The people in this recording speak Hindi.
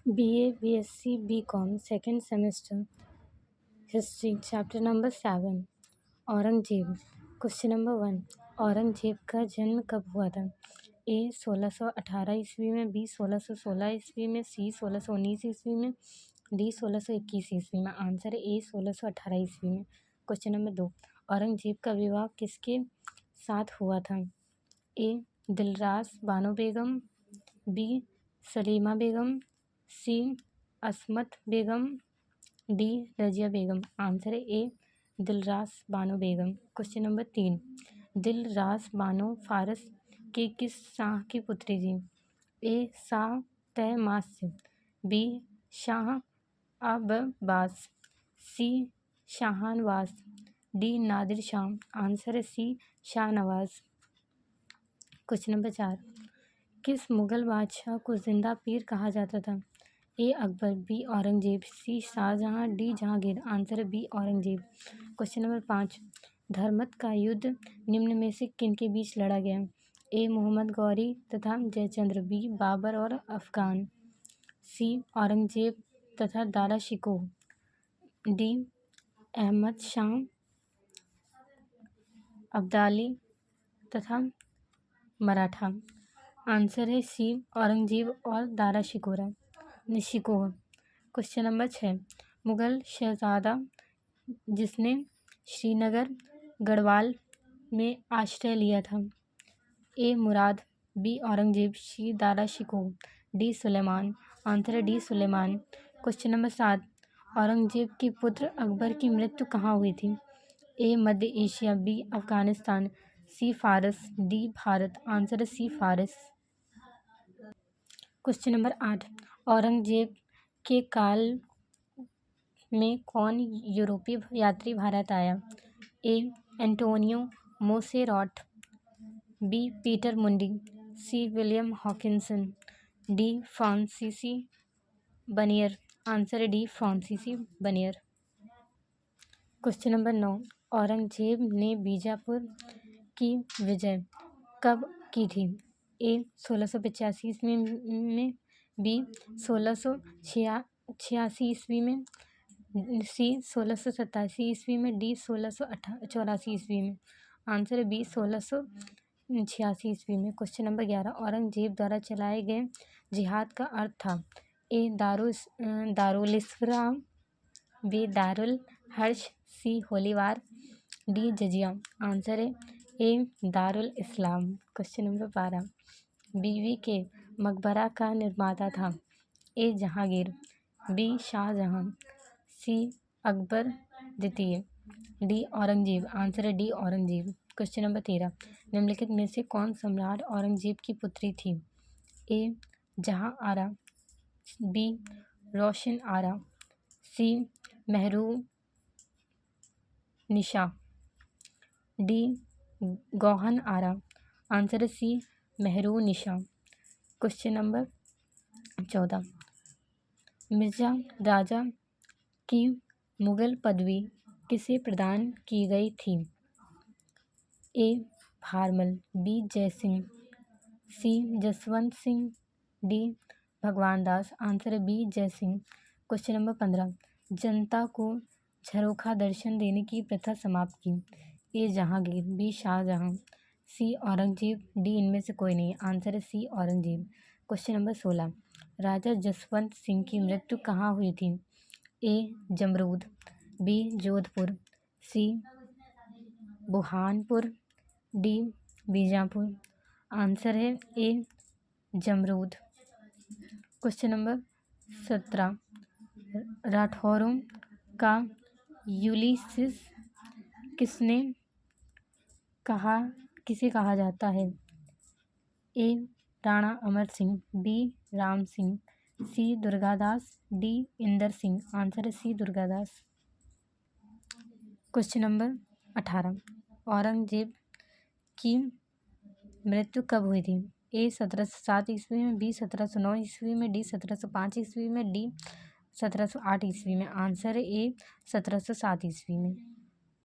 BA, BSc, BCom, second semester, History, chapter number 7, Aurangzeb. Question number 1, Aurangzeb का जन्म कब हुआ था? A 1618 ईस्वी में, B 1616 ईस्वी में, C 1619 ईस्वी में, D 1621 ईस्वी में। आंसर है A 1618 ईस्वी में। क्वेश्चन नंबर 2, औरंगजेब का विवाह किसके साथ हुआ था? A दिलरास Bano Begum, B Salima Begum, C असमत बेगम, D रजिया बेगम। आंसर है ए दिलरास बानो बेगम। क्वेश्चन नंबर 3, दिलरास बानो फारस के किस शाह की पुत्री थी? ए शाह तहमास्प, बी शाह अब्बास, सी शाहनवाज, डी नादिर शाह। आंसर है सी शाहनवाज। क्वेश्चन नंबर 4, किस मुगल बादशाह को जिंदा पीर कहा जाता था? ए अकबर, बी औरंगजेब, सी शाहजहां, डी जहांगीर। आंसर है B Aurangzeb. Question number 5, Dharmat का युद्ध निम्न में से किन के बीच लड़ा गया? ए मोहम्मद गौरी तथा जयचंद्र, बी बाबर और अफगान, सी औरंगजेब तथा दारा शिकोह, डी अहमद शाह अब्दाली तथा मराठा। आंसर है सी औरंगजेब और दारा शिकोह। क्वेश्चन नंबर 6, मुगल शहजादा जिसने श्रीनगर गढ़वाल में आश्रय लिया था? A Murad, B Aurangzeb, C Dara Shikoh, D Suleman. Answer है D Suleman. Question number 7, Aurangzeb के पुत्र अकबर की मृत्यु कहाँ हुई थी? ए मध्य एशिया, बी अफगानिस्तान, सी फारस, डी भारत। आंसर है सी फारस। क्वेश्चन नंबर 8, औरंगजेब के काल में कौन यूरोपीय यात्री भारत आया? ए एंटोनियो मोसेराट, बी पीटर मुंडी, सी विलियम हॉकिंसन, डी फ्रांसीसी बनियर। आंसर है डी फ्रांसीसी बनियर। क्वेश्चन नंबर 9, औरंगजेब ने बीजापुर की विजय कब की थी? ए 1685 ईस्वी में, बी 1686 ईस्वी में, सी 1687 ईस्वी में, डी 1684 ईस्वी में। आंसर है बी 1686 ईस्वी में। क्वेश्चन नंबर 11, औरंगजेब द्वारा चलाए गए जिहाद का अर्थ था? ए दारुल इस्लाम, बी दारुल हर्ष, सी होलीवार, डी जजिया। आंसर है ए दारुल इस्लाम। क्वेश्चन नंबर 12, बीवी के मकबरा का निर्माता था? ए जहांगीर, बी शाहजहां, सी अकबर द्वितीय, डी औरंगजेब। आंसर है डी औरंगजेब। क्वेश्चन नंबर 13, निम्नलिखित में से कौन सम्राट औरंगजेब की पुत्री थी? ए जहां आरा, बी रोशन आरा, सी महरूम निशा, डी गौहन आरा। आंसर है सी महरू निशा। क्वेश्चन नंबर 14, मिर्जा राजा की मुगल पदवी किसे प्रदान की गई थी? ए भारमल, बी जयसिंह, सी जसवंत सिंह, डी भगवान दास। आंसर है बी जयसिंह। क्वेश्चन नंबर 15, जनता को झरोखा दर्शन देने की प्रथा समाप्त की? A Jahangir, B Shahjahan, C Aurangzeb, D इनमें से कोई नहीं। आंसर है सी औरंगजेब। क्वेश्चन नंबर 16, राजा जसवंत सिंह की मृत्यु कहाँ हुई थी? A Jamrud, B Jodhpur, C Burhanpur, D Bijapur. Answer है ए जमरूद। क्वेश्चन नंबर 17, राठौरों का यूलिसिस किसे कहा जाता है? A Rana Amar Singh, B Ram Singh, C Durgadas, D Inder Singh. Answer है C Durgadas. Question number 18, Aurangzeb की मृत्यु कब हुई थी? ए 1707 ईस्वी में, बी 1709 ईस्वी में, डी 1705 ईस्वी में, डी 1708 ईस्वी में। आंसर है ए 1707 ईस्वी में।